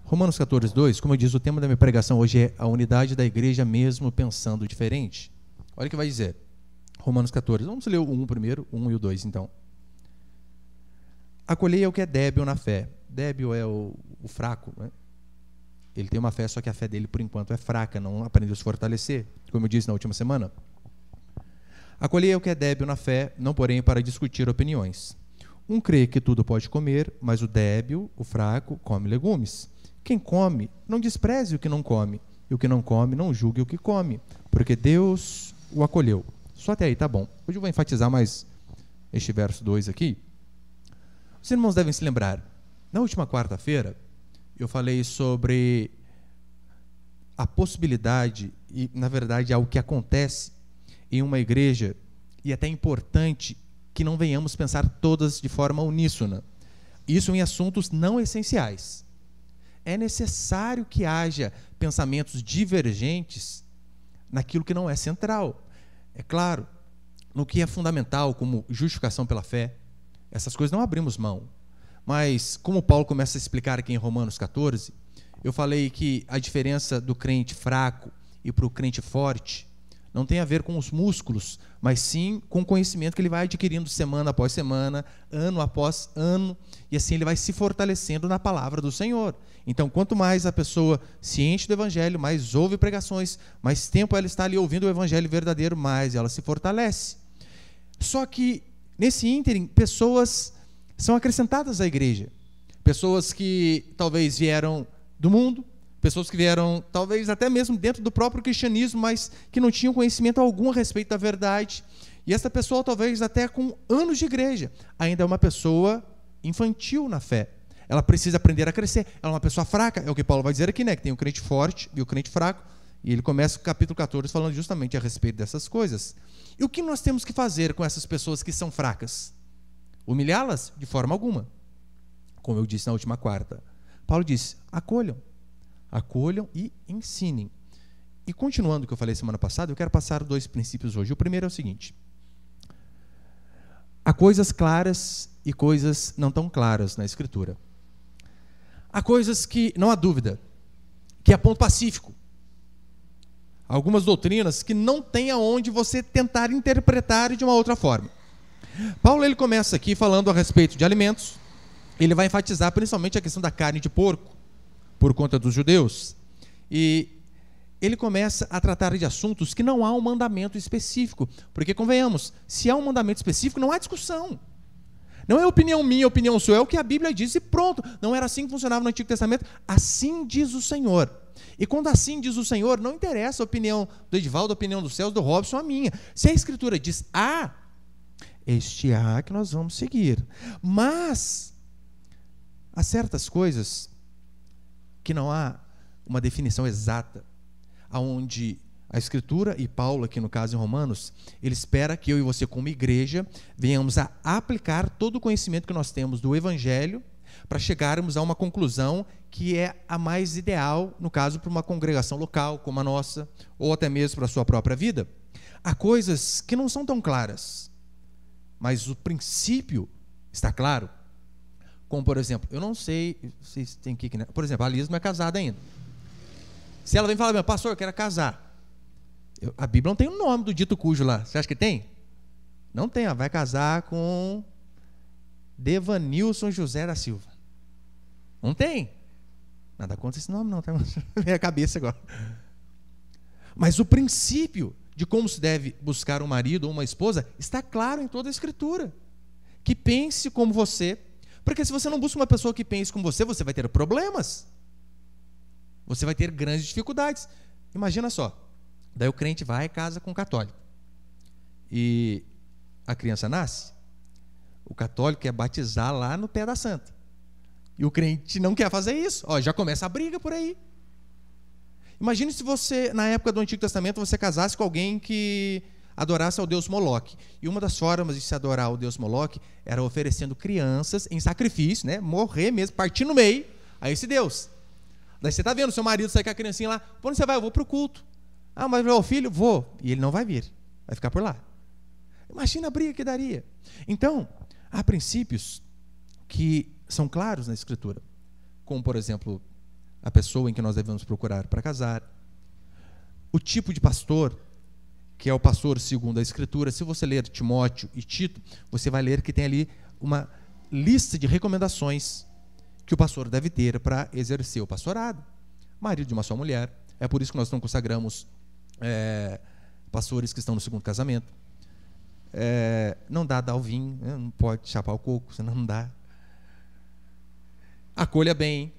Romanos 14, 2, como eu disse, o tema da minha pregação hoje é a unidade da igreja mesmo pensando diferente. Olha o que vai dizer. Romanos 14, vamos ler o 1 primeiro, o 1 e o 2 então. Acolhei o que é débil na fé. Débil é o fraco, né? Ele tem uma fé, só que a fé dele por enquanto é fraca, não aprendeu a se fortalecer, como eu disse na última semana. Acolhei o que é débil na fé, não porém para discutir opiniões. Um crê que tudo pode comer, mas o débil, o fraco, come legumes. Quem come, não despreze o que não come, e o que não come, não julgue o que come, porque Deus o acolheu. Só até aí, tá bom. Hoje eu vou enfatizar mais este verso 2 aqui. Os irmãos devem se lembrar, na última quarta-feira, eu falei sobre a possibilidade, e na verdade é algo que acontece em uma igreja, e até é importante que não venhamos pensar todas de forma uníssona. Isso em assuntos não essenciais. É necessário que haja pensamentos divergentes naquilo que não é central. É claro, no que é fundamental, como justificação pela fé, essas coisas não abrimos mão. Mas, como Paulo começa a explicar aqui em Romanos 14, eu falei que a diferença do crente fraco e para o crente forte não tem a ver com os músculos, mas sim com o conhecimento que ele vai adquirindo semana após semana, ano após ano, e assim ele vai se fortalecendo na palavra do Senhor. Então, quanto mais a pessoa se enche do evangelho, mais ouve pregações, mais tempo ela está ali ouvindo o evangelho verdadeiro, mais ela se fortalece. Só que, nesse ínterim, pessoas são acrescentadas à igreja. Pessoas que talvez vieram do mundo, pessoas que vieram talvez até mesmo dentro do próprio cristianismo, mas que não tinham conhecimento algum a respeito da verdade. E essa pessoa, talvez até com anos de igreja, ainda é uma pessoa infantil na fé. Ela precisa aprender a crescer. Ela é uma pessoa fraca, é o que Paulo vai dizer aqui, né? Que tem o crente forte e o crente fraco. E ele começa o capítulo 14 falando justamente a respeito dessas coisas. E o que nós temos que fazer com essas pessoas que são fracas? Humilhá-las? De forma alguma. Como eu disse na última quarta. Paulo disse, acolham e ensinem. E continuando o que eu falei semana passada, eu quero passar 2 princípios hoje. O primeiro é o seguinte: há coisas claras e coisas não tão claras na Escritura. Há coisas que não há dúvida, que é ponto pacífico. Algumas doutrinas que não tem aonde você tentar interpretar de uma outra forma. Paulo ele começa aqui falando a respeito de alimentos. Ele vai enfatizar principalmente a questão da carne de porco, por conta dos judeus. E ele começa a tratar de assuntos que não há um mandamento específico. Porque, convenhamos, se há um mandamento específico, não há discussão. Não é opinião minha, opinião sua, é o que a Bíblia diz e pronto. Não era assim que funcionava no Antigo Testamento. Assim diz o Senhor. E quando assim diz o Senhor, não interessa a opinião do Edivaldo, a opinião do Celso, do Robson, a minha. Se a Escritura diz A, este A que nós vamos seguir. Mas há certas coisas que não há uma definição exata, aonde a Escritura, e Paulo aqui no caso em Romanos, ele espera que eu e você como igreja venhamos a aplicar todo o conhecimento que nós temos do Evangelho para chegarmos a uma conclusão que é a mais ideal, no caso, para uma congregação local como a nossa, ou até mesmo para a sua própria vida. Há coisas que não são tão claras, mas o princípio está claro. Como, por exemplo, eu não sei, vocês têm que... Por exemplo, a Liz não é casada ainda. Se ela vem falar, meu pastor, eu quero casar. A Bíblia não tem o nome do dito cujo lá. Você acha que tem? Não tem. Ela vai casar com Devanilson José da Silva. Não tem. Nada contra esse nome, não. Tá na minha cabeça agora. Mas o princípio de como se deve buscar um marido ou uma esposa está claro em toda a Escritura. Que pense como você. Porque se você não busca uma pessoa que pense como você vai ter problemas. Você vai ter grandes dificuldades. Imagina só. Daí o crente vai e casa com um católico. E a criança nasce. O católico quer batizar lá no pé da santa. E o crente não quer fazer isso. Ó, já começa a briga por aí. Imagine se você, na época do Antigo Testamento, você casasse com alguém que adorasse ao deus Moloque. E uma das formas de se adorar ao deus Moloque era oferecendo crianças em sacrifício, né? Morrer mesmo, partir no meio a esse deus. Daí você está vendo seu marido sair com a criancinha lá. Por onde você vai? Eu vou para o culto. Ah, mas o filho? Vou. E ele não vai vir. Vai ficar por lá. Imagina a briga que daria. Então, há princípios que são claros na Escritura. Como, por exemplo, a pessoa em que nós devemos procurar para casar, o tipo de pastor, que é o pastor segundo a Escritura. Se você ler Timóteo e Tito, você vai ler que tem ali uma lista de recomendações que o pastor deve ter para exercer o pastorado. Marido de uma só mulher. É por isso que nós não consagramos pastores que estão no segundo casamento. Não dá dar o vinho, né? Não pode chapar o coco, senão não dá. Acolha bem,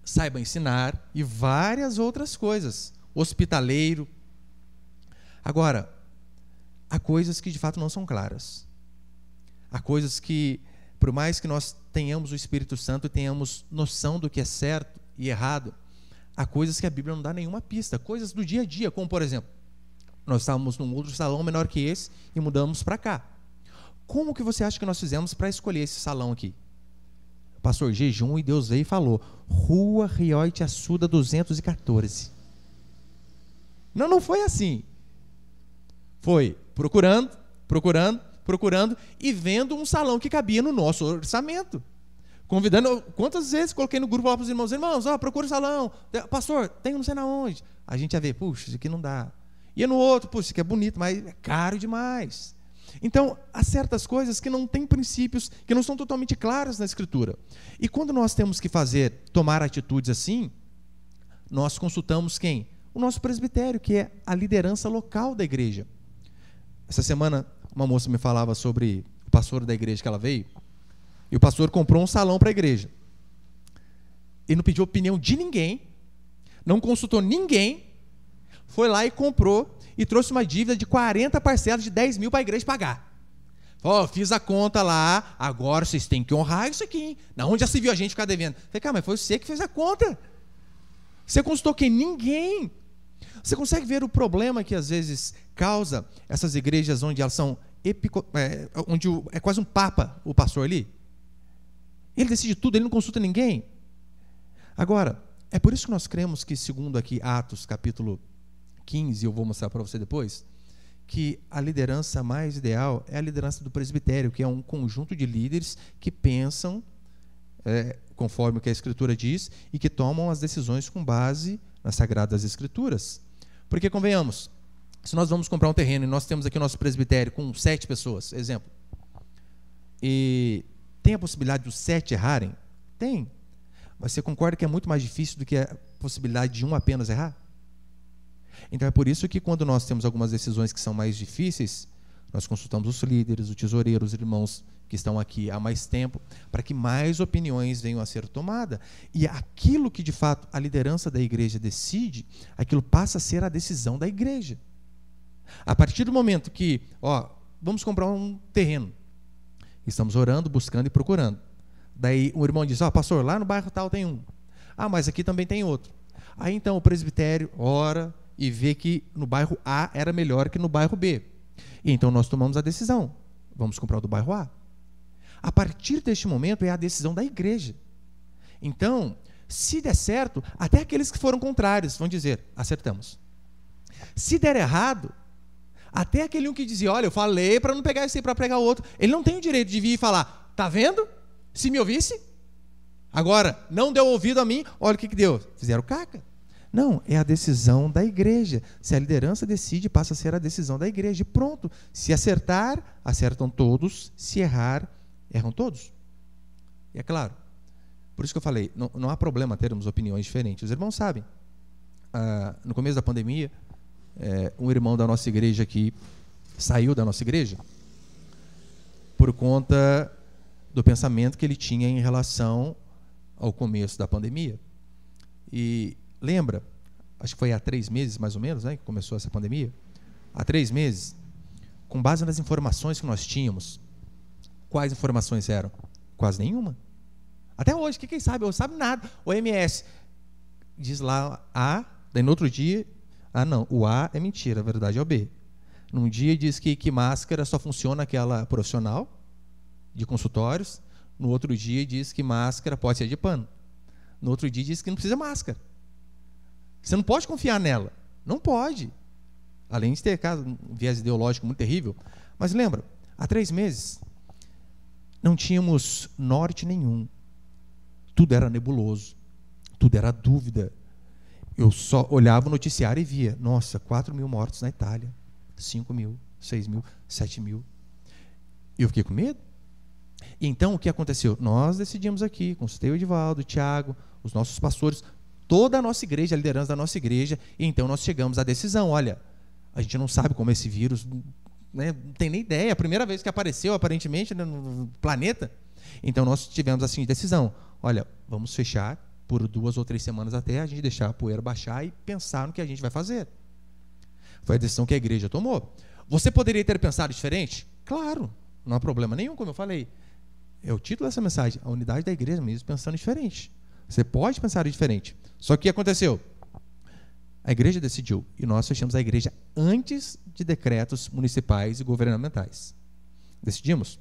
saiba ensinar e várias outras coisas. Hospitaleiro. Agora, há coisas que de fato não são claras. Há coisas que, por mais que nós tenhamos o Espírito Santo e tenhamos noção do que é certo e errado, há coisas que a Bíblia não dá nenhuma pista. Coisas do dia a dia, como por exemplo, nós estávamos num outro salão menor que esse e mudamos para cá. Como que você acha que nós fizemos para escolher esse salão aqui? Pastor, jejum, e Deus veio e falou: Rua Rioite Assuda 214. Não foi assim. Foi procurando e vendo um salão que cabia no nosso orçamento. Convidando, quantas vezes coloquei no grupo lá para os irmãos, procura o salão. Pastor, tem não sei na onde. A gente ia ver, puxa, isso aqui não dá. Ia no outro, puxa, isso aqui é bonito, mas é caro demais. Então, há certas coisas que não têm princípios, que não são totalmente claras na Escritura. E quando nós temos que tomar atitudes assim, nós consultamos quem? O nosso presbitério, que é a liderança local da igreja. Essa semana, uma moça me falava sobre o pastor da igreja que ela veio, e o pastor comprou um salão para a igreja. Ele não pediu opinião de ninguém, não consultou ninguém, foi lá e comprou, e trouxe uma dívida de 40 parcelas de 10 mil para a igreja pagar. Falou, fiz a conta lá, agora vocês têm que honrar isso aqui, hein? Na onde já se viu a gente ficar devendo? Falei, cara, mas foi você que fez a conta. Você consultou quem? Ninguém. Você consegue ver o problema que às vezes causa essas igrejas onde elas são onde é quase um papa o pastor ali? Ele decide tudo, ele não consulta ninguém. Agora, é por isso que nós cremos que, segundo aqui Atos capítulo 15, eu vou mostrar para você depois, que a liderança mais ideal é a liderança do presbitério, que é um conjunto de líderes que pensam conforme o que a Escritura diz e que tomam as decisões com base nas Sagradas Escrituras. Porque, convenhamos, se nós vamos comprar um terreno e nós temos aqui o nosso presbitério com 7 pessoas, exemplo, e tem a possibilidade dos 7 errarem? Tem. Mas você concorda que é muito mais difícil do que a possibilidade de um apenas errar? Então é por isso que quando nós temos algumas decisões que são mais difíceis, nós consultamos os líderes, o tesoureiro, os irmãos que estão aqui há mais tempo, para que mais opiniões venham a ser tomadas. E aquilo que de fato a liderança da igreja decide, aquilo passa a ser a decisão da igreja. A partir do momento que, vamos comprar um terreno, estamos orando, buscando e procurando. Daí um irmão diz, pastor, lá no bairro tal tem um. Mas aqui também tem outro. Aí então o presbitério ora e vê que no bairro A era melhor que no bairro B. E então nós tomamos a decisão, vamos comprar o do bairro A. A partir deste momento é a decisão da igreja. Então, se der certo, até aqueles que foram contrários vão dizer, acertamos. Se der errado, até aquele um que dizia, olha, eu falei para não pegar esse aí para pregar o outro, ele não tem o direito de vir e falar, tá vendo? Se me ouvisse, agora não deu ouvido a mim, olha o que deu, fizeram caca. Não, é a decisão da igreja. Se a liderança decide, passa a ser a decisão da igreja. E pronto. Se acertar, acertam todos. Se errar, erram todos. E é claro, por isso que eu falei, não há problema termos opiniões diferentes. Os irmãos sabem. No começo da pandemia, um irmão da nossa igreja aqui saiu da nossa igreja por conta do pensamento que ele tinha em relação ao começo da pandemia. E lembra, acho que foi há 3 meses mais ou menos, que começou essa pandemia. Há 3 meses, com base nas informações que nós tínhamos, quais informações eram? Quase nenhuma. Até hoje, quem sabe? Não sabe nada. O OMS diz lá A, daí no outro dia, não, o A é mentira, a verdade é o B. Num dia diz que máscara só funciona aquela profissional de consultórios, no outro dia diz que máscara pode ser de pano. No outro dia diz que não precisa máscara. Você não pode confiar nela. Não pode. Além de ter um viés ideológico muito terrível. Mas lembra, há 3 meses, não tínhamos norte nenhum. Tudo era nebuloso. Tudo era dúvida. Eu só olhava o noticiário e via, nossa, 4.000 mortos na Itália, 5.000, 6.000, 7.000. E eu fiquei com medo. Então, o que aconteceu? Nós decidimos aqui, consultei o Edivaldo, o Tiago, os nossos pastores, toda a nossa igreja, a liderança da nossa igreja, e então nós chegamos à decisão, olha, a gente não sabe como esse vírus, né, não tem nem ideia, é a primeira vez que apareceu, aparentemente, no planeta. Então, nós tivemos assim a decisão, olha, vamos fechar por 2 ou 3 semanas até a gente deixar a poeira baixar e pensar no que a gente vai fazer. Foi a decisão que a igreja tomou. Você poderia ter pensado diferente? Claro, não há problema nenhum, como eu falei. É o título dessa mensagem, a unidade da igreja mesmo pensando diferente. Você pode pensar diferente. Só que o que aconteceu? A igreja decidiu, e nós fechamos a igreja antes de decretos municipais e governamentais. Decidimos.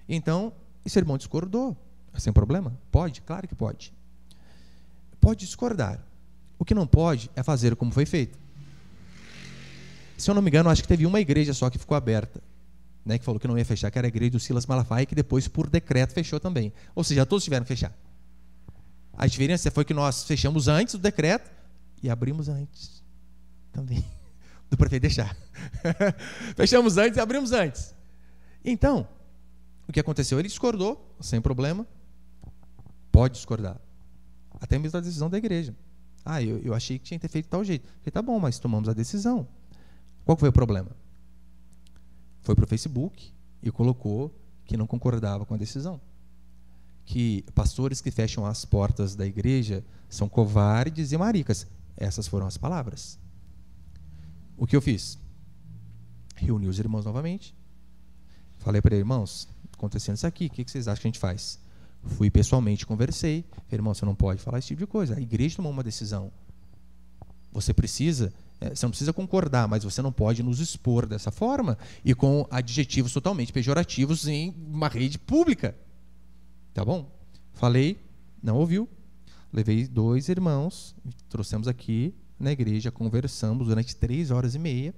Então, esse irmão discordou. Sem problema? Pode? Claro que pode. Pode discordar. O que não pode é fazer como foi feito. Se eu não me engano, acho que teve uma igreja só que ficou aberta, né, que falou que não ia fechar, que era a igreja do Silas Malafaia, que depois, por decreto, fechou também. Ou seja, todos tiveram que fechar. A diferença foi que nós fechamos antes do decreto e abrimos antes também do prefeito deixar. Fechamos antes e abrimos antes. Então, o que aconteceu? Ele discordou, sem problema. Pode discordar. Até mesmo da decisão da igreja. Eu achei que tinha que ter feito de tal jeito. Falei, tá bom, mas tomamos a decisão. Qual foi o problema? Foi para o Facebook e colocou que não concordava com a decisão. Que pastores que fecham as portas da igreja são covardes e maricas. Essas foram as palavras. O que eu fiz? Reuni os irmãos novamente. Falei para eles, irmãos, acontecendo isso aqui, o que vocês acham que a gente faz? Fui pessoalmente, conversei. Falei, irmão, você não pode falar esse tipo de coisa. A igreja tomou uma decisão. Você não precisa concordar, mas você não pode nos expor dessa forma e com adjetivos totalmente pejorativos em uma rede pública. Tá bom? Falei, não ouviu. Levei 2 irmãos, trouxemos aqui na igreja, conversamos durante 3 horas e meia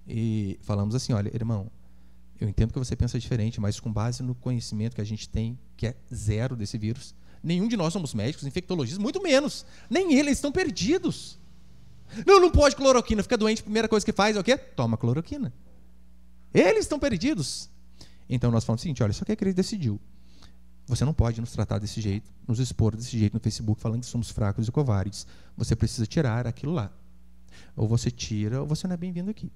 e falamos assim, olha, irmão, eu entendo que você pensa diferente, mas com base no conhecimento que a gente tem, que é 0 desse vírus, nenhum de nós somos médicos, infectologistas, muito menos. Nem eles estão perdidos. Não pode cloroquina. Fica doente, a primeira coisa que faz é o quê? Toma cloroquina. Eles estão perdidos. Então nós falamos o seguinte, olha, só que a igreja decidiu. Você não pode nos tratar desse jeito, nos expor desse jeito no Facebook, falando que somos fracos e covardes. Você precisa tirar aquilo lá. Ou você tira, ou você não é bem-vindo aqui.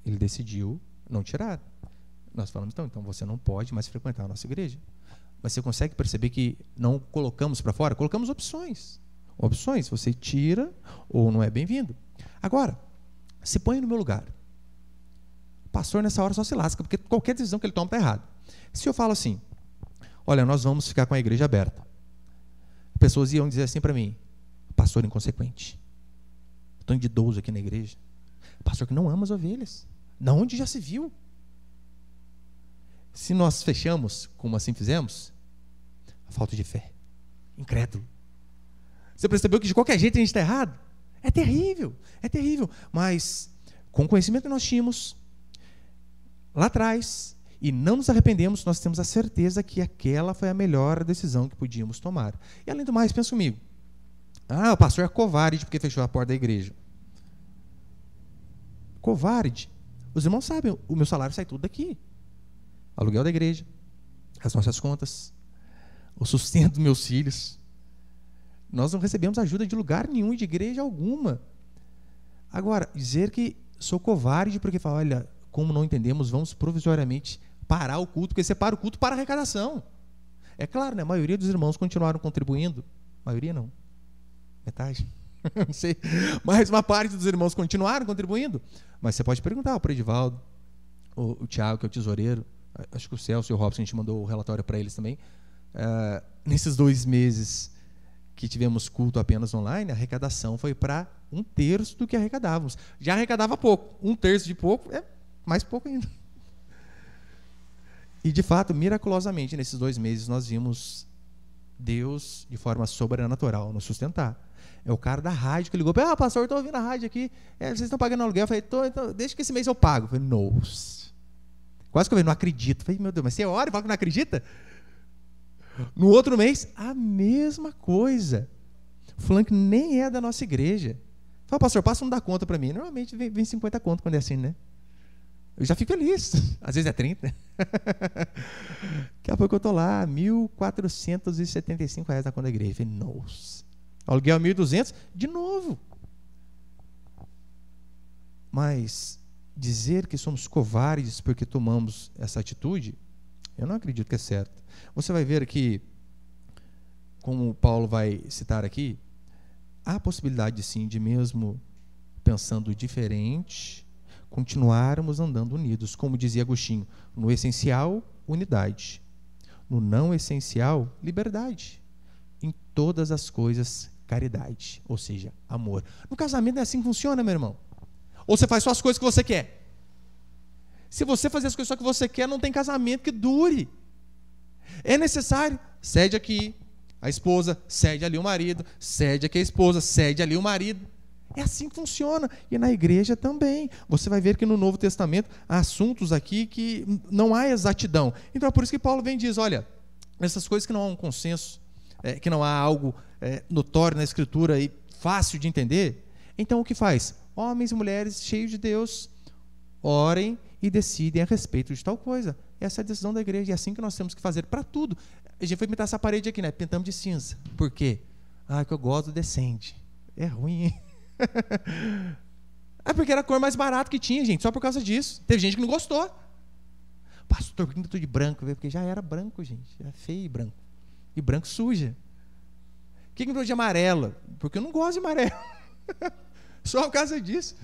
Ele decidiu não tirar. Nós falamos, então você não pode mais frequentar a nossa igreja. Mas você consegue perceber que não colocamos para fora? Colocamos opções. Opções, você tira ou não é bem-vindo. Agora, se põe no meu lugar. O pastor nessa hora só se lasca, porque qualquer decisão que ele toma está errado. Se eu falo assim, olha, nós vamos ficar com a igreja aberta. Pessoas iam dizer assim para mim, pastor inconsequente. Estou de idoso aqui na igreja. Pastor que não ama as ovelhas. Da onde já se viu? Se nós fechamos, como assim fizemos, a falta de fé. Incrédulo. Você percebeu que de qualquer jeito a gente está errado? É terrível, é terrível. Mas, com o conhecimento que nós tínhamos lá atrás, e não nos arrependemos, nós temos a certeza que aquela foi a melhor decisão que podíamos tomar. E além do mais, pensa comigo. O pastor é covarde porque fechou a porta da igreja. Covarde. Os irmãos sabem, o meu salário sai tudo daqui. Aluguel da igreja, as nossas contas, o sustento dos meus filhos. Nós não recebemos ajuda de lugar nenhum e de igreja alguma. Agora, dizer que sou covarde porque fala, olha, como não entendemos, vamos provisoriamente parar o culto, porque separa o culto para a arrecadação. É claro, né? A maioria dos irmãos continuaram contribuindo. A maioria não. Metade. Não sei. Mas uma parte dos irmãos continuaram contribuindo. Mas você pode perguntar para o Edivaldo, o Tiago, que é o tesoureiro, acho que o Celso e o Robson, a gente mandou o relatório para eles também. Nesses 2 meses que tivemos culto apenas online, a arrecadação foi para 1/3 do que arrecadávamos. Já arrecadava pouco. 1/3 de pouco é mais pouco ainda. E, de fato, miraculosamente, nesses 2 meses, nós vimos Deus, de forma sobrenatural, nos sustentar. É o cara da rádio que ligou, pastor, estou ouvindo a rádio aqui, vocês estão pagando aluguel? Eu falei, então, deixa que esse mês eu pago. Eu falei, nossa. Quase que eu falei, não acredito. Eu falei, meu Deus, mas você ora e fala que não acredita? No outro mês, a mesma coisa. Fulano que nem é da nossa igreja. Fala, pastor, passa não dá conta para mim. Normalmente vem 50 conto quando é assim, né? Eu já fico feliz. Às vezes é 30. Daqui a pouco eu estou lá, R$ 1.475 na conta da igreja. Eu falei, nossa. Aluguel 1.200, de novo. Mas dizer que somos covardes porque tomamos essa atitude, eu não acredito que é certo. Você vai ver aqui, como Paulo vai citar aqui, há a possibilidade sim de mesmo pensando diferente, continuarmos andando unidos, como dizia Agostinho, no essencial, unidade, no não essencial, liberdade, em todas as coisas, caridade, ou seja, amor. No casamento é assim que funciona, meu irmão. Ou você faz só as coisas que você quer. Se você fazer as coisas só que você quer, não tem casamento que dure. É necessário, cede aqui a esposa, cede ali o marido, cede aqui a esposa, cede ali o marido. É assim que funciona. E na igreja também. Você vai ver que no Novo Testamento há assuntos aqui que não há exatidão. Então é por isso que Paulo vem e diz, olha, essas coisas que não há um consenso, que não há algo notório na Escritura e fácil de entender, então o que faz? Homens e mulheres cheios de Deus, orem e decidem a respeito de tal coisa. Essa é a decisão da igreja, e é assim que nós temos que fazer para tudo. A gente foi pintar essa parede aqui, né? Pintamos de cinza. Por quê? Que eu gosto do decente. É ruim, hein? Porque era a cor mais barata que tinha, gente, só por causa disso. Teve gente que não gostou. Pastor, por que pintou de branco? Porque já era branco, gente. Era feio e branco. E branco suja. Por que pintou de amarelo? Porque eu não gosto de amarelo. Só por causa disso.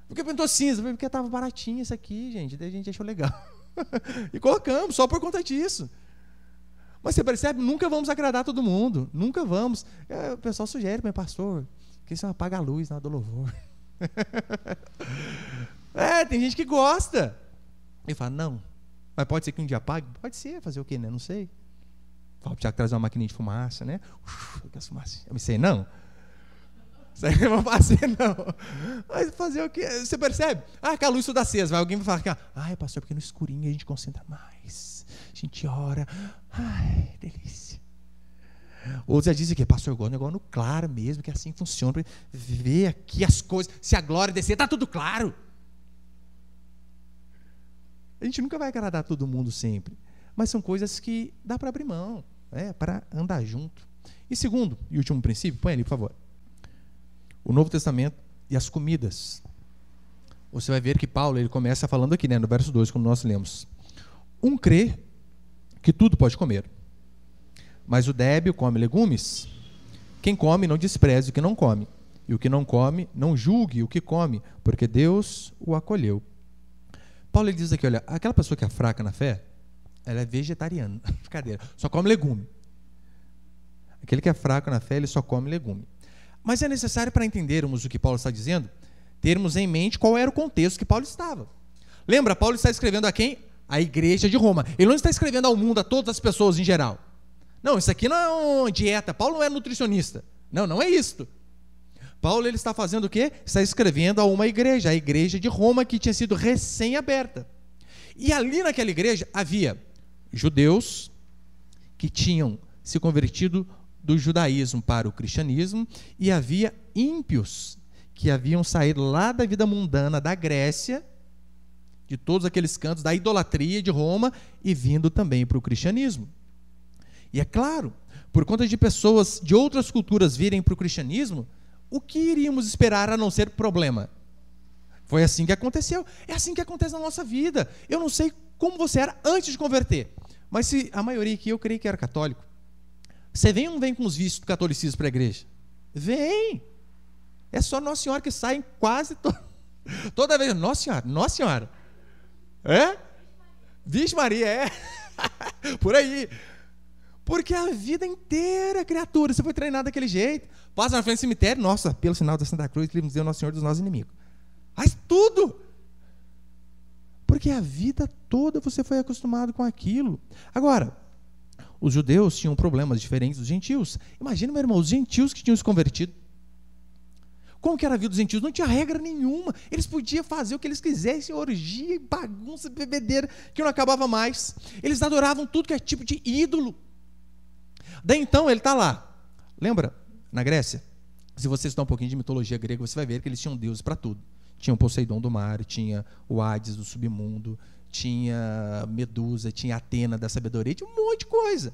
Por que pintou cinza? Porque estava baratinho isso aqui, gente. Daí a gente achou legal. E colocamos, só por conta disso. Mas você percebe, nunca vamos agradar todo mundo. Nunca vamos. O pessoal sugere para mim, pastor, que isso apaga a luz na hora do louvor. Tem gente que gosta. Eu falo, não. Mas pode ser que um dia apague? Pode ser, fazer o quê, né? Não sei. Fala para o Tiago trazer uma maquininha de fumaça, né? Eu me sei, não. Isso aí não vou fazer, não. Mas fazer o quê? Você percebe? Que a luz toda acesa. Vai alguém vai falar que, pastor, porque no escurinho a gente concentra mais. A gente ora. Delícia. Outros já dizem que, pastor, eu gosto do negócio no claro mesmo, que assim funciona. Para ver aqui as coisas. Se a glória descer, está tudo claro. A gente nunca vai agradar todo mundo sempre. Mas são coisas que dá para abrir mão, para andar junto. E segundo e último princípio, põe ali, por favor. O Novo Testamento e as comidas. Você vai ver que Paulo ele começa falando aqui, no verso 2, como nós lemos. Um crê que tudo pode comer, mas o débil come legumes. Quem come não despreze o que não come, e o que não come não julgue o que come, porque Deus o acolheu. Paulo ele diz aqui, olha, aquela pessoa que é fraca na fé, ela é vegetariana, brincadeira, só come legume. Aquele que é fraco na fé, ele só come legume. Mas é necessário, para entendermos o que Paulo está dizendo, termos em mente qual era o contexto que Paulo estava. Lembra, Paulo está escrevendo a quem? A igreja de Roma. Ele não está escrevendo ao mundo, a todas as pessoas em geral. Não, isso aqui não é uma dieta. Paulo não é nutricionista. Não é isto. Paulo ele está fazendo o quê? Está escrevendo a uma igreja, a igreja de Roma, que tinha sido recém-aberta. E ali naquela igreja havia judeus que tinham se convertido do judaísmo para o cristianismo, e havia ímpios que haviam saído lá da vida mundana da Grécia, de todos aqueles cantos da idolatria de Roma, e vindo também para o cristianismo. E é claro, por conta de pessoas de outras culturas virem para o cristianismo, o que iríamos esperar a não ser problema? Foi assim que aconteceu. É assim que acontece na nossa vida. Eu não sei como você era antes de converter, mas se a maioria aqui eu creio que era católico, você vem ou não vem com os vícios do catolicismo para a igreja? Vem! É só Nossa Senhora que sai em quase toda vez. Nossa Senhora. Vixe Maria, por aí. Porque a vida inteira, criatura, você foi treinado daquele jeito. Passa na frente do cemitério, nossa, pelo sinal da Santa Cruz, livre-nos Deus, Nosso Senhor dos nossos inimigos. Faz tudo. Porque a vida toda você foi acostumado com aquilo. Agora, os judeus tinham problemas diferentes dos gentios. Imagina, meu irmão, os gentios que tinham se convertido. Como que era a vida dos gentios? Não tinha regra nenhuma. Eles podiam fazer o que eles quisessem, orgia, bagunça, bebedeira, que não acabava mais. Eles adoravam tudo que é tipo de ídolo. Daí então ele está lá. Lembra, na Grécia? Se você estudar um pouquinho de mitologia grega, você vai ver que eles tinham deuses para tudo. Tinha o Poseidon do mar, tinha o Hades do submundo, tinha Medusa, tinha Atena da sabedoria, tinha um monte de coisa.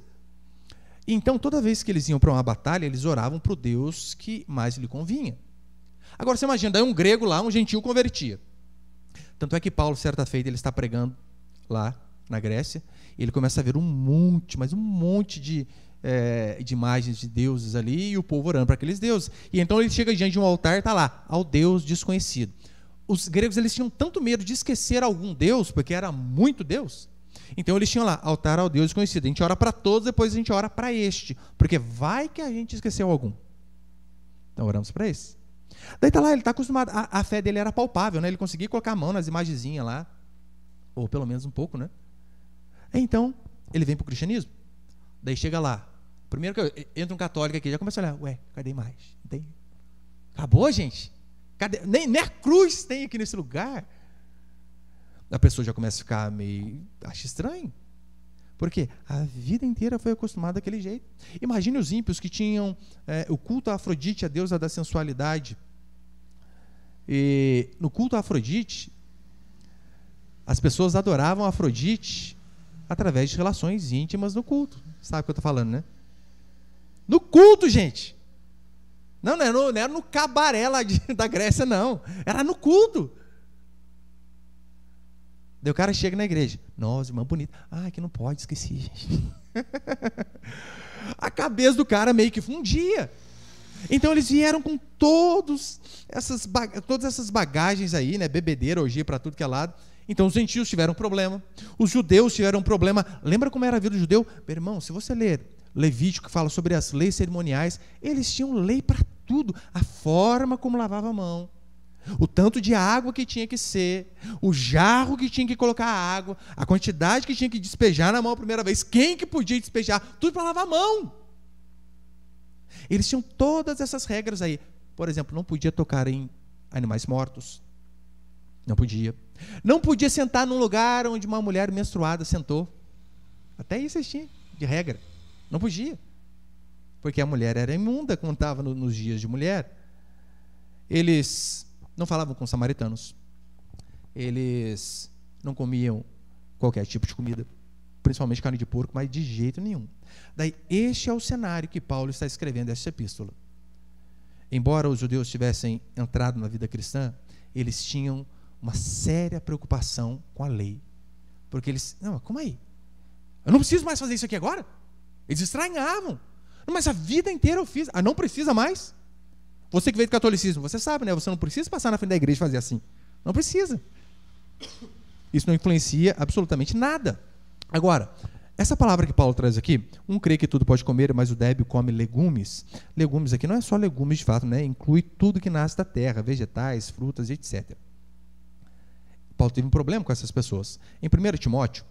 Então, toda vez que eles iam para uma batalha, eles oravam para o Deus que mais lhe convinha. Agora, você imagina, daí um grego lá, um gentil convertia. Tanto é que Paulo, certa feita, ele está pregando lá na Grécia, e ele começa a ver um monte de imagens de deuses ali, e o povo orando para aqueles deuses. E então ele chega diante de um altar e está lá, ao Deus desconhecido. Os gregos, eles tinham tanto medo de esquecer algum Deus, porque era muito Deus. Então eles tinham lá, altar ao Deus desconhecido. A gente ora para todos, depois a gente ora para este, porque vai que a gente esqueceu algum. Então oramos para esse. Daí está lá, ele está acostumado, a fé dele era palpável, né? Ele conseguia colocar a mão nas imagenzinhas lá, ou pelo menos um pouco, né? Então, ele vem para o cristianismo. Daí chega lá, primeiro que entra um católico aqui, já começa a olhar, ué, cadê mais? Não tem? Acabou, gente? Cadê? Nem a cruz tem aqui nesse lugar. A pessoa já começa a ficar meio, acha estranho. Porque a vida inteira foi acostumada daquele jeito. Imagine os ímpios que tinham o culto a Afrodite, a deusa da sensualidade. E no culto a Afrodite, as pessoas adoravam a Afrodite através de relações íntimas no culto. Sabe o que eu estou falando, né? No culto, gente. Não era no cabaré lá da Grécia, não. Era no culto. Daí o cara chega na igreja. Nossa, irmã bonita. Ah, que não pode, esqueci, gente. A cabeça do cara meio que fundia. Então eles vieram com todas essas bagagens aí, né? Bebedeira, orgia para tudo que é lado. Então os gentios tiveram um problema. Os judeus tiveram um problema. Lembra como era a vida do judeu? Meu irmão, se você ler Levítico, que fala sobre as leis cerimoniais, eles tinham lei para tudo. A forma como lavava a mão, o tanto de água que tinha que ser, o jarro que tinha que colocar a água, a quantidade que tinha que despejar na mão a primeira vez, quem que podia despejar, tudo para lavar a mão. Eles tinham todas essas regras aí. Por exemplo, não podia tocar em animais mortos. Não podia. Não podia sentar num lugar onde uma mulher menstruada sentou. Até isso eles tinham de regra. Não podia. Porque a mulher era imunda quando estava nos dias de mulher. Eles não falavam com os samaritanos. Eles não comiam qualquer tipo de comida, principalmente carne de porco, mas de jeito nenhum. Daí, este é o cenário que Paulo está escrevendo essa epístola. Embora os judeus tivessem entrado na vida cristã, eles tinham uma séria preocupação com a lei. Porque eles, não, como aí? Eu não preciso mais fazer isso aqui agora? Eles estranhavam. Não, mas a vida inteira eu fiz. Ah, não precisa mais? Você que veio do catolicismo, você sabe, né? Você não precisa passar na frente da igreja e fazer assim. Não precisa. Isso não influencia absolutamente nada. Agora, essa palavra que Paulo traz aqui, um crê que tudo pode comer, mas o débil come legumes. Legumes aqui não é só legumes de fato, né? Inclui tudo que nasce da terra, vegetais, frutas, etc. Paulo teve um problema com essas pessoas. Em 1 Timóteo,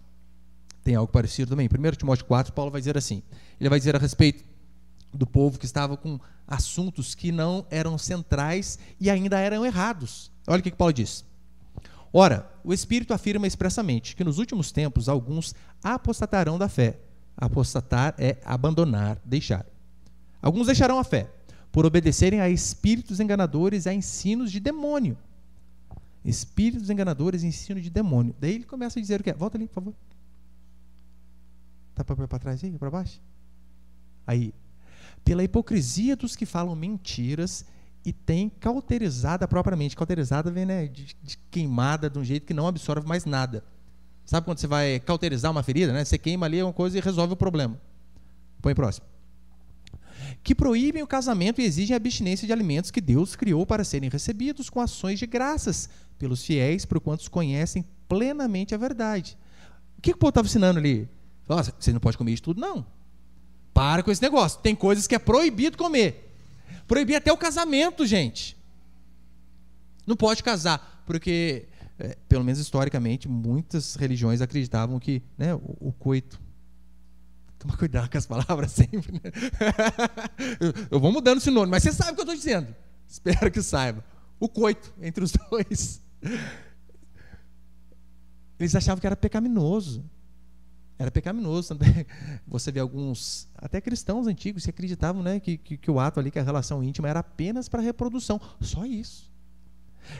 tem algo parecido também. Em 1 Timóteo 4, Paulo vai dizer assim, ele vai dizer a respeito do povo que estava com assuntos que não eram centrais e ainda eram errados. Olha o que Paulo diz. Ora, o Espírito afirma expressamente que nos últimos tempos alguns apostatarão da fé. Apostatar é abandonar, deixar. Alguns deixarão a fé, por obedecerem a espíritos enganadores e a ensinos de demônio. Espíritos enganadores e ensino de demônio. Daí ele começa a dizer o que é. Volta ali, por favor. Está para trás aí, para baixo? Aí, pela hipocrisia dos que falam mentiras e tem cauterizada propriamente. Cauterizada vem, né, de queimada de um jeito que não absorve mais nada. Sabe quando você vai cauterizar uma ferida, né? Você queima ali uma coisa e resolve o problema. Põe próximo. Que proíbem o casamento e exigem a abstinência de alimentos que Deus criou para serem recebidos com ações de graças pelos fiéis, por quantos conhecem plenamente a verdade. O que o povo estava ensinando ali? Nossa, você não pode comer isso tudo, não. Para com esse negócio. Tem coisas que é proibido comer. Proibir até o casamento, gente. Não pode casar, porque, pelo menos historicamente, muitas religiões acreditavam que, né, o coito. Toma cuidado com as palavras sempre, né? Eu vou mudando o sinônimo, mas você sabe o que eu estou dizendo. Espero que saiba. O coito entre os dois. Eles achavam que era pecaminoso. Era pecaminoso também. Você vê alguns, até cristãos antigos, que acreditavam, né, que o ato ali, que a relação íntima era apenas para reprodução. Só isso.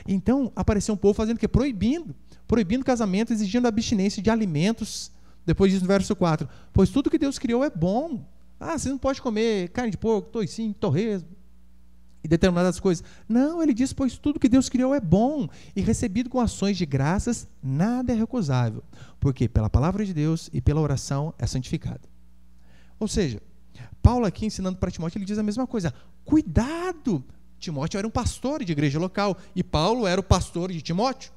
Então, apareceu um povo fazendo o quê? Proibindo casamento, exigindo abstinência de alimentos. Depois diz no verso 4, pois tudo que Deus criou é bom. Você não pode comer carne de porco, toicinho, torresmo e determinadas coisas. Não, ele diz, pois tudo que Deus criou é bom, e recebido com ações de graças, nada é recusável, porque pela palavra de Deus e pela oração é santificado. Ou seja, Paulo aqui ensinando para Timóteo, ele diz a mesma coisa, cuidado. Timóteo era um pastor de igreja local, e Paulo era o pastor de Timóteo.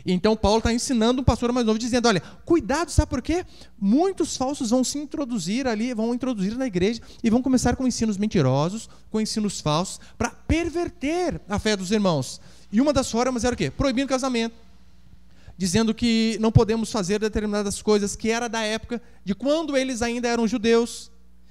Então Paulo está ensinando um pastor mais novo, dizendo, olha, cuidado, sabe por quê? Muitos falsos vão se introduzir ali, vão introduzir na igreja, e vão começar com ensinos mentirosos, com ensinos falsos, para perverter a fé dos irmãos. E uma das formas era o quê? Proibindo casamento, dizendo que não podemos fazer determinadas coisas, que era da época de quando eles ainda eram judeus,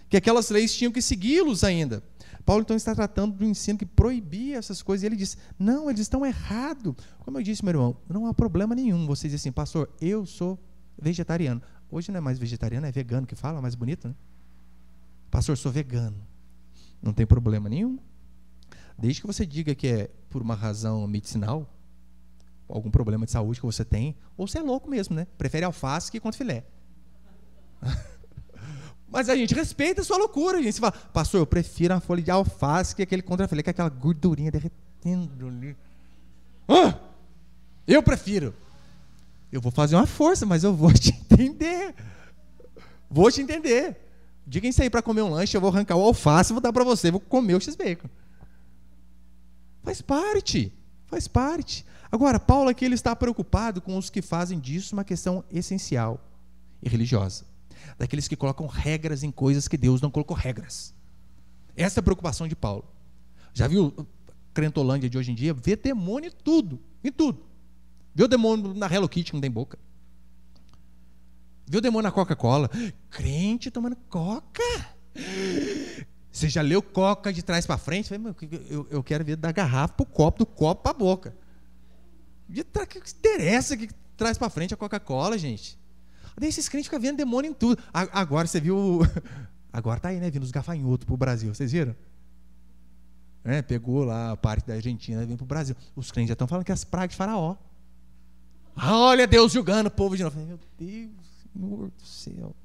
que aquelas leis tinham que segui-los ainda. Paulo, então, está tratando do ensino que proibia essas coisas, e ele diz, não, eles estão errados. Como eu disse, meu irmão, não há problema nenhum. Você diz assim, pastor, eu sou vegetariano. Hoje não é mais vegetariano, é vegano que fala, mais bonito, né? Pastor, sou vegano. Não tem problema nenhum. Desde que você diga que é por uma razão medicinal, algum problema de saúde que você tem, ou você é louco mesmo, né? Prefere alface que contra filé. Mas a gente respeita a sua loucura. A gente fala, pastor, eu prefiro uma folha de alface que aquele contrafilé, que é aquela gordurinha derretendo ali. Eu prefiro. Eu vou fazer uma força, mas eu vou te entender. Vou te entender. Diga isso aí para comer um lanche, eu vou arrancar o alface e vou dar para você, vou comer o x-bacon. Faz parte. Faz parte. Agora, Paulo aqui ele está preocupado com os que fazem disso uma questão essencial e religiosa. Daqueles que colocam regras em coisas que Deus não colocou regras. Essa é a preocupação de Paulo. Já viu crentolândia de hoje em dia? Vê demônio em tudo. Vê o demônio na Hello Kitty, que não tem boca. Vê o demônio na Coca-Cola. Crente tomando coca. Você já leu coca de trás para frente? Eu quero ver da garrafa para o copo, do copo para a boca. O que interessa que traz para frente a Coca-Cola, gente? Daí esses crentes ficam vendo demônio em tudo. Agora você viu... Agora tá aí, né? Vindo os gafanhotos pro Brasil. Vocês viram? Pegou lá a parte da Argentina e vem pro Brasil. Os crentes já estão falando que é as pragas de Faraó. Olha Deus julgando o povo de novo. Meu Deus, Senhor do céu.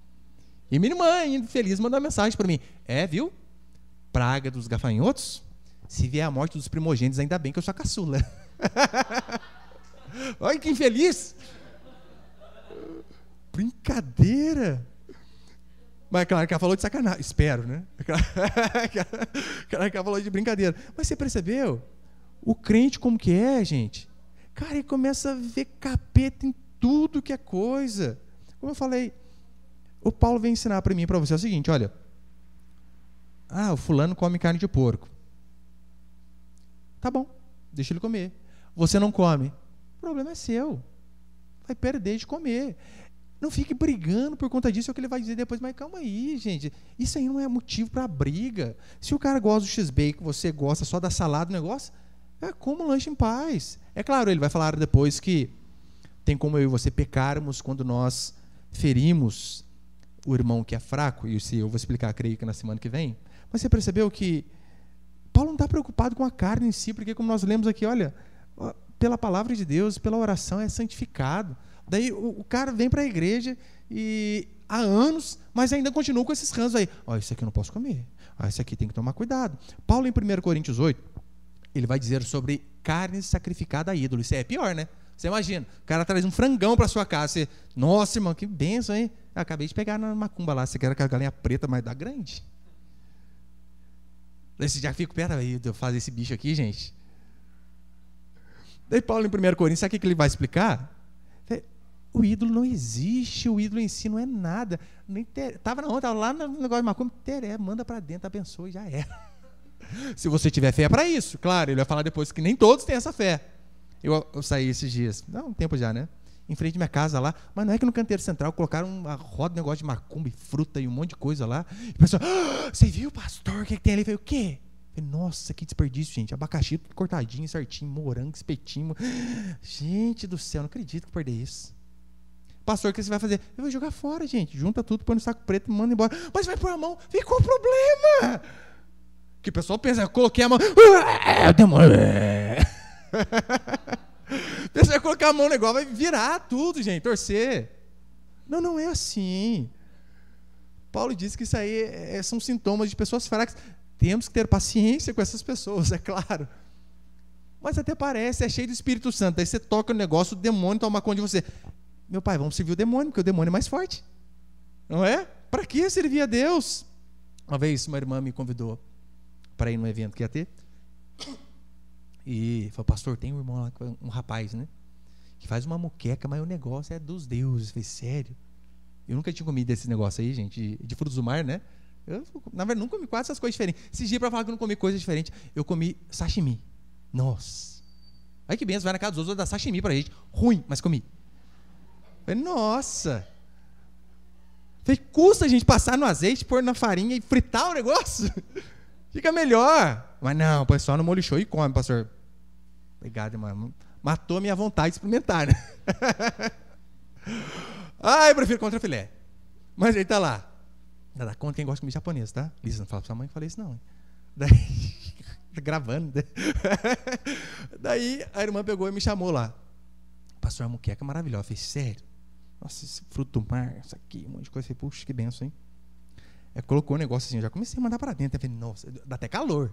E minha irmã, infeliz, mandou uma mensagem para mim. Viu? Praga dos gafanhotos? Se vier a morte dos primogênitos, ainda bem que eu sou a caçula. Olha que infeliz. Brincadeira. Mas claro que ela falou de sacanagem. Espero, né? Claro que ela falou de brincadeira. Mas você percebeu? O crente como que é, gente? Cara, ele começa a ver capeta em tudo que é coisa. Como eu falei, o Paulo vem ensinar para mim e para você o seguinte, olha. O fulano come carne de porco. Tá bom, deixa ele comer. Você não come. O problema é seu. Vai perder de comer. Não fique brigando por conta disso, é o que ele vai dizer depois. Mas calma aí, gente. Isso aí não é motivo para briga. Se o cara gosta do x-bacon, você gosta só da salada do negócio, coma um lanche em paz. É claro, ele vai falar depois que tem como eu e você pecarmos quando nós ferimos o irmão que é fraco. E isso eu vou explicar, creio que na semana que vem. Mas você percebeu que Paulo não está preocupado com a carne em si, porque como nós lemos aqui, olha, pela palavra de Deus, pela oração é santificado. Daí o cara vem para a igreja e há anos, mas ainda continua com esses ranços aí. Isso aqui eu não posso comer. Isso aqui tem que tomar cuidado. Paulo, em 1 Coríntios 8, ele vai dizer sobre carne sacrificada a ídolo. Isso é pior, né? Você imagina, o cara traz um frangão para sua casa. Você, nossa, irmão, que bênção, hein? Eu acabei de pegar na macumba lá. Você quer aquela galinha preta, mas da grande. Daí você já fica, peraí, de eu fazer esse bicho aqui, gente. Daí Paulo, em 1 Coríntios, sabe o que ele vai explicar? O ídolo não existe, o ídolo em si não é nada. Estava lá no negócio de macumba, manda para dentro, abençoe, já era. Se você tiver fé para isso, claro, ele vai falar depois que nem todos têm essa fé. Eu saí esses dias, um tempo já, né? Em frente à minha casa lá, mas não é que no canteiro central colocaram uma roda de negócio de macumba e fruta e um monte de coisa lá. E o pessoal, você viu, pastor, o que tem ali? Eu falei, o quê? Eu falei, nossa, que desperdício, gente. Abacaxi tudo cortadinho, certinho, morango, espetinho. Gente do céu, não acredito que eu perdi isso. Pastor, o que você vai fazer? Eu vou jogar fora, gente. Junta tudo, põe no saco preto e manda embora. Mas vai pôr a mão. Ficou o problema. Que o pessoal pensa, eu coloquei a mão. Demônio. Você vai colocar a mão no negócio, vai virar tudo, gente, torcer. Não, não é assim. Paulo diz que isso aí são sintomas de pessoas fracas. Temos que ter paciência com essas pessoas, é claro. Mas até parece, é cheio do Espírito Santo. Aí você toca o negócio, o demônio toma conta de você. Meu pai, vamos servir o demônio, porque o demônio é mais forte. Não é? Para que servir a Deus? Uma vez uma irmã me convidou para ir num evento que ia ter. E falou, pastor, tem um irmão lá, um rapaz, né? Que faz uma moqueca, mas o negócio é dos deuses. Eu falei, sério? Eu nunca tinha comido esse negócio aí, gente, de frutos do mar, né? Eu, na verdade, não comi quase essas coisas diferentes. Esses dias, para falar que eu não comi coisa diferente, eu comi sashimi. Nossa. Aí que benção, vai na casa dos outros, vai dar sashimi pra gente. Ruim, mas comi. Falei, nossa. Falei, custa a gente passar no azeite, pôr na farinha e fritar o negócio? Fica melhor. Mas não, põe só no molho show e come, pastor. Obrigado, irmão. Matou a minha vontade de experimentar, né? Eu prefiro contra filé. Mas ele tá lá. Dá conta quem gosta de comer japonês, tá? Lisa, não fala pra sua mãe que eu falei isso, não. Daí, gravando. Daí a irmã pegou e me chamou lá. Pastor, a moqueca é maravilhosa. Eu falei, sério? Nossa, esse fruto do mar, isso aqui, um monte de coisa. Eu falei, puxa, que benção, hein? Colocou o negócio assim, eu já comecei a mandar para dentro. Eu falei, nossa, dá até calor.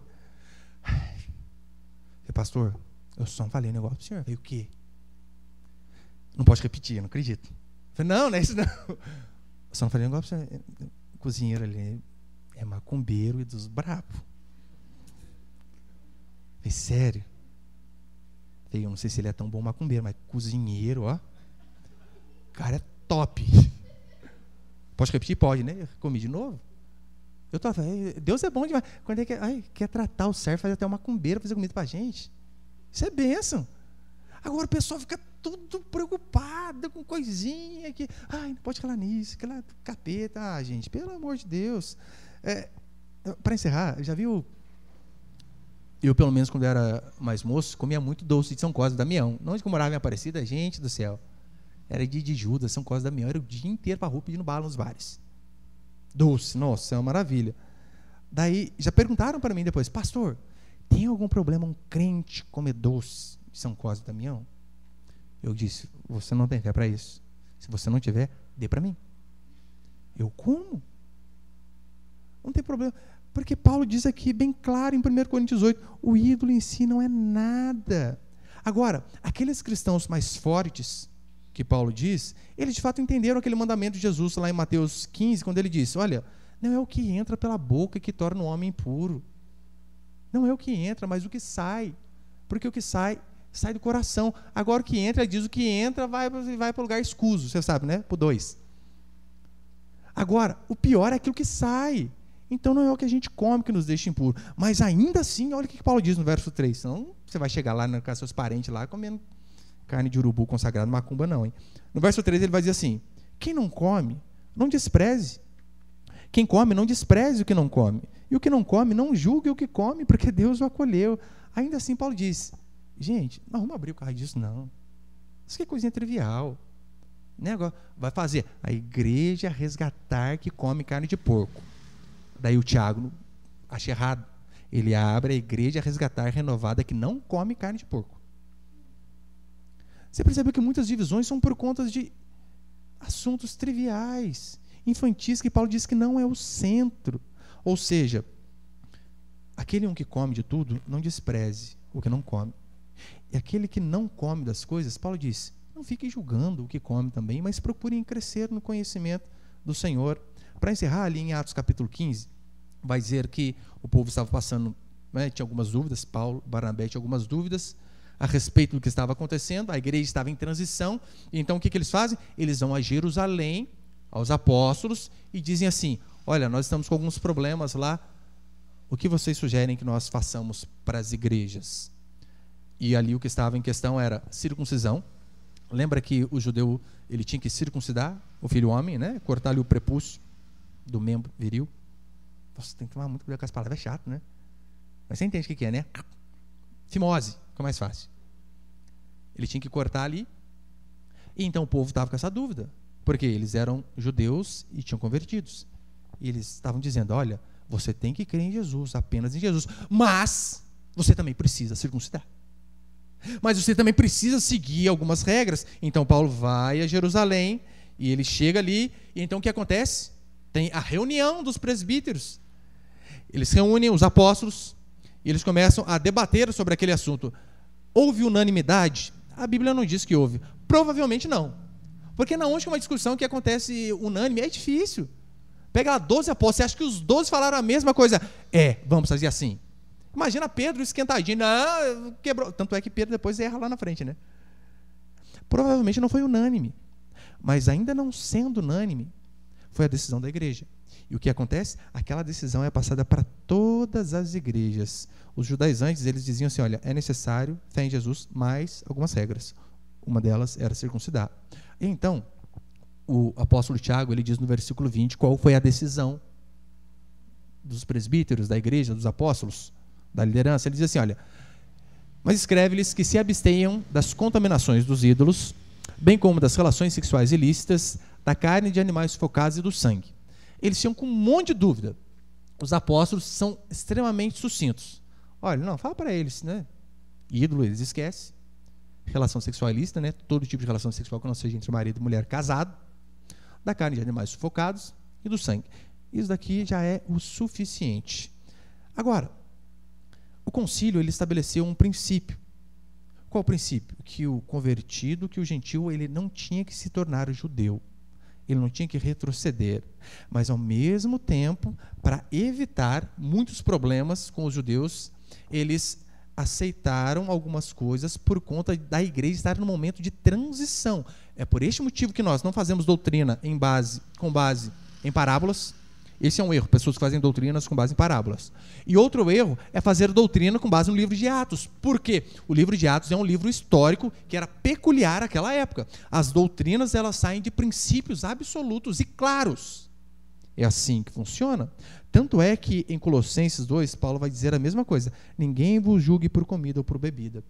Eu falei, pastor, eu só falei um negócio pro senhor. Eu falei, o quê? Não pode repetir, eu não acredito. Eu falei, não é isso não. Eu só não falei um negócio pro senhor. O cozinheiro ali é macumbeiro e dos brabos. Eu falei, sério? Eu falei, eu não sei se ele é tão bom macumbeiro, mas cozinheiro, ó. O cara é top. Pode repetir? Pode, né? Comi de novo. Eu tô falando, Deus é bom demais. Quando é que quer tratar o servo, fazer até uma macumbeira, fazer comida pra gente. Isso é bênção. Agora o pessoal fica tudo preocupado com coisinha que, não pode falar nisso, aquela capeta. Gente, pelo amor de Deus. Para encerrar, já viu? Eu, pelo menos, quando era mais moço, comia muito doce de São Cosme, Damião. Onde que eu morava em Aparecida? Gente do céu. Era dia de Judas, São Cosme, Damião. Era o dia inteiro para a rua pedindo bala nos bares. Doce, nossa, é uma maravilha. Daí, já perguntaram para mim depois, pastor, tem algum problema um crente comer doce de São Cosme e Damião? Eu disse, você não tem fé para isso. Se você não tiver, dê para mim. Eu, como? Não tem problema. Porque Paulo diz aqui bem claro em 1 Coríntios 8, o ídolo em si não é nada. Agora, aqueles cristãos mais fortes, que Paulo diz, eles de fato entenderam aquele mandamento de Jesus lá em Mateus 15, quando ele disse, olha, não é o que entra pela boca que torna o homem impuro. Não é o que entra, mas o que sai. Porque o que sai do coração. Agora o que entra, ele diz, o que entra vai para o lugar escuso, você sabe, né? Por 2. Agora, o pior é aquilo que sai. Então não é o que a gente come que nos deixa impuro. Mas ainda assim, olha o que Paulo diz no verso 3. Senão você vai chegar lá na casa dos seus parentes lá comendo carne de urubu consagrado, macumba não, hein? No verso 3 ele vai dizer assim, quem não come, não despreze. Quem come, não despreze o que não come. E o que não come, não julgue o que come, porque Deus o acolheu. Ainda assim, Paulo diz, gente, não vamos abrir o carro disso, não. Isso aqui é coisinha trivial. Né? Agora, vai fazer a igreja resgatar que come carne de porco. Daí o Tiago acha errado. Ele abre a igreja resgatar renovada que não come carne de porco. Você percebeu que muitas divisões são por conta de assuntos triviais, infantis, que Paulo diz que não é o centro. Ou seja, aquele que come de tudo, não despreze o que não come. E aquele que não come das coisas, Paulo diz, não fique julgando o que come também, mas procurem crescer no conhecimento do Senhor. Para encerrar, ali em Atos capítulo 15, vai dizer que o povo estava passando, né, tinha algumas dúvidas, Paulo, Barnabé tinha algumas dúvidas a respeito do que estava acontecendo, a igreja estava em transição, então o que eles fazem? Eles vão a Jerusalém, aos apóstolos, e dizem assim, olha, nós estamos com alguns problemas lá, o que vocês sugerem que nós façamos para as igrejas? E ali o que estava em questão era circuncisão. Lembra que o judeu ele tinha que circuncidar o filho homem, né? Cortar ali o prepúcio do membro viril. Nossa, tem que tomar muito cuidado com as palavras, é chato, né? Mas você entende o que é, né? Fimose, fica mais fácil. Ele tinha que cortar ali. E então o povo estava com essa dúvida. Porque eles eram judeus e tinham convertidos. E eles estavam dizendo, olha, você tem que crer em Jesus, apenas em Jesus, mas você também precisa circuncidar. Mas você também precisa seguir algumas regras. Então Paulo vai a Jerusalém e ele chega ali, e então o que acontece? Tem a reunião dos presbíteros. Eles reúnem os apóstolos e eles começam a debater sobre aquele assunto. Houve unanimidade? A Bíblia não diz que houve. Provavelmente não. Porque na última discussão que acontece unânime é difícil. Pega lá 12 apóstolos, você acha que os 12 falaram a mesma coisa? Vamos fazer assim. Imagina Pedro esquentadinho, não, quebrou. Tanto é que Pedro depois erra lá na frente, né? Provavelmente não foi unânime. Mas ainda não sendo unânime, foi a decisão da igreja. E o que acontece? Aquela decisão é passada para todas as igrejas. Os judaizantes, eles diziam assim, olha, é necessário fé em Jesus, mais algumas regras. Uma delas era circuncidar. E então, o apóstolo Tiago, ele diz no versículo 20, qual foi a decisão dos presbíteros, da igreja, dos apóstolos, da liderança. Ele diz assim, olha, mas escreve-lhes que se abstenham das contaminações dos ídolos, bem como das relações sexuais ilícitas, da carne de animais sufocados e do sangue. Eles tinham com um monte de dúvida. Os apóstolos são extremamente sucintos. Olha, não, fala para eles, né? Ídolo, eles esquecem. Relação sexual ilícita, né? Todo tipo de relação sexual que não seja entre marido e mulher casado. Da carne de animais sufocados e do sangue. Isso daqui já é o suficiente. Agora, o concílio, ele estabeleceu um princípio. Qual o princípio? Que o convertido, que o gentil, ele não tinha que se tornar judeu. Ele não tinha que retroceder. Mas, ao mesmo tempo, para evitar muitos problemas com os judeus, eles aceitaram algumas coisas por conta da igreja estar num momento de transição. É por este motivo que nós não fazemos doutrina com base em parábolas. Esse é um erro, pessoas que fazem doutrinas com base em parábolas. E outro erro é fazer doutrina com base no livro de Atos. Por quê? O livro de Atos é um livro histórico que era peculiar àquela época. As doutrinas, elas saem de princípios absolutos e claros. É assim que funciona. Tanto é que em Colossenses 2, Paulo vai dizer a mesma coisa. Ninguém vos julgue por comida ou por bebida.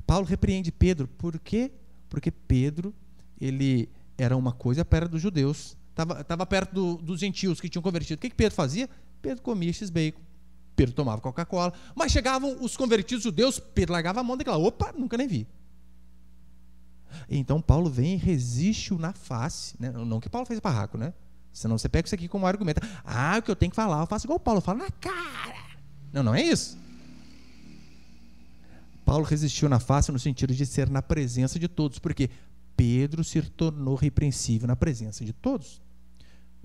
Paulo repreende Pedro. Por quê? Porque Pedro, ele era uma coisa perto dos judeus. Estava perto dos gentios que tinham convertido. O que Pedro fazia? Pedro comia x-bacon. Pedro tomava Coca-Cola. Mas chegavam os convertidos judeus, Pedro largava a mão daquela. Opa, nunca nem vi. Então Paulo vem e resiste-o na face. Né? Não que Paulo fez barraco, né? Senão você pega isso aqui como argumento. O que eu tenho que falar, eu faço igual Paulo, eu falo na cara. Não, não é isso. Paulo resistiu na face no sentido de ser na presença de todos, porque Pedro se tornou repreensível na presença de todos.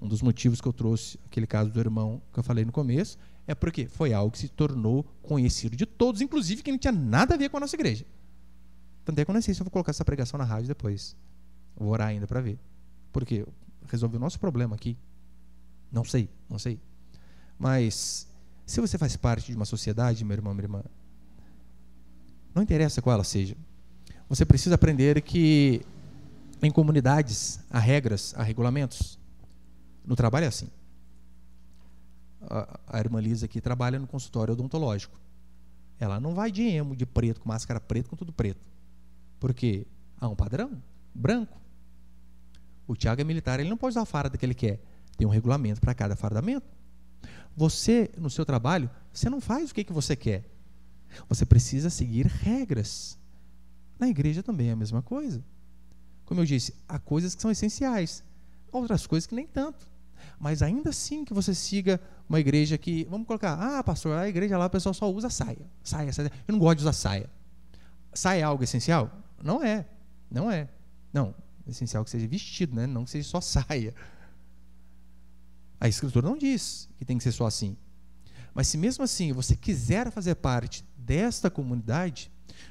Um dos motivos que eu trouxe, aquele caso do irmão que eu falei no começo, é porque foi algo que se tornou conhecido de todos, inclusive que não tinha nada a ver com a nossa igreja. Tanto é que eu não sei se eu vou colocar essa pregação na rádio depois. Eu vou orar ainda para ver. Porque resolveu o nosso problema aqui. Não sei. Mas, se você faz parte de uma sociedade, meu irmão, minha irmã, não interessa qual ela seja, você precisa aprender que em comunidades há regras, há regulamentos. No trabalho é assim. A irmã Lisa aqui trabalha no consultório odontológico. Ela não vai de emo, de preto, com máscara preta, com tudo preto. Porque há um padrão branco. O Tiago é militar, ele não pode usar a farda que ele quer. Tem um regulamento para cada fardamento. Você, no seu trabalho, você não faz o que você quer. Você precisa seguir regras. Na igreja também é a mesma coisa. Como eu disse, há coisas que são essenciais, outras coisas que nem tanto. Mas ainda assim que você siga uma igreja que, vamos colocar, pastor, a igreja lá o pessoal só usa saia. Saia. Eu não gosto de usar saia. Saia é algo essencial? Não é. Não. É essencial que seja vestido, né? Não que seja só saia. A Escritura não diz que tem que ser só assim. Mas se mesmo assim você quiser fazer parte desta comunidade,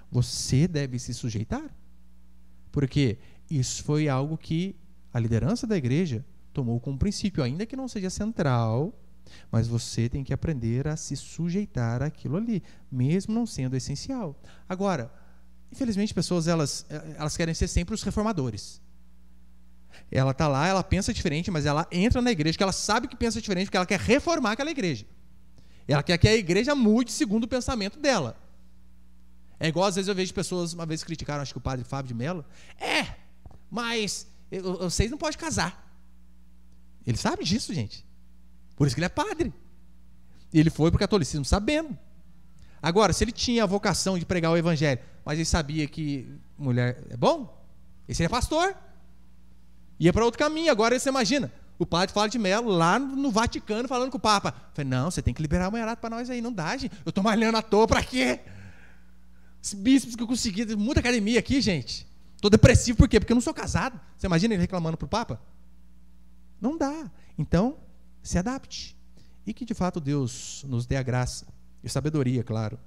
você deve se sujeitar. Porque isso foi algo que a liderança da igreja tomou como princípio, ainda que não seja central, mas você tem que aprender a se sujeitar àquilo ali, mesmo não sendo essencial. Agora, infelizmente, pessoas elas querem ser sempre os reformadores. Ela está lá, ela pensa diferente, mas ela entra na igreja, que ela sabe que pensa diferente, porque ela quer reformar aquela igreja. Ela quer que a igreja mude segundo o pensamento dela. É igual, às vezes, eu vejo pessoas, uma vez criticaram, acho que o padre Fábio de Mello, mas vocês não podem casar. Ele sabe disso, gente. Por isso que ele é padre. E ele foi para o catolicismo sabendo. Agora, se ele tinha a vocação de pregar o evangelho, mas ele sabia que mulher é bom, esse é pastor. Ia para outro caminho. Agora você imagina, o padre Flávio de Mello lá no Vaticano falando com o Papa. Falei, não, você tem que liberar a mulherada para nós aí. Não dá, gente. Eu estou malhando à toa, para quê? Os bispos que eu consegui, muita academia aqui, gente. Estou depressivo, por quê? Porque eu não sou casado. Você imagina ele reclamando para o Papa? Não dá. Então, se adapte. E que de fato Deus nos dê a graça e sabedoria, claro,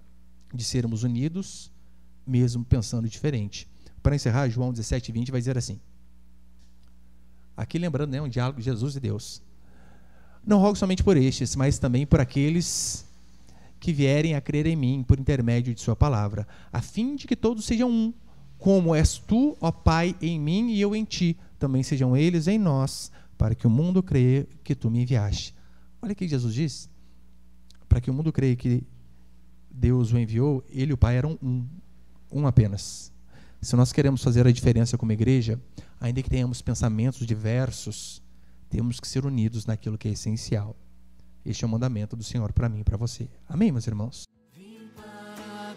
de sermos unidos, mesmo pensando diferente. Para encerrar, João 17:20 vai dizer assim. Aqui lembrando, um diálogo de Jesus e Deus. Não rogo somente por estes, mas também por aqueles que vierem a crer em mim por intermédio de sua palavra, a fim de que todos sejam um, como és tu, ó Pai, em mim e eu em ti, também sejam eles em nós, para que o mundo creia que tu me enviaste. Olha o que Jesus diz. Para que o mundo creia que Deus o enviou, ele e o Pai eram um apenas. Se nós queremos fazer a diferença como igreja, ainda que tenhamos pensamentos diversos, temos que ser unidos naquilo que é essencial. Este é o mandamento do Senhor para mim e para você. Amém, meus irmãos? Vim para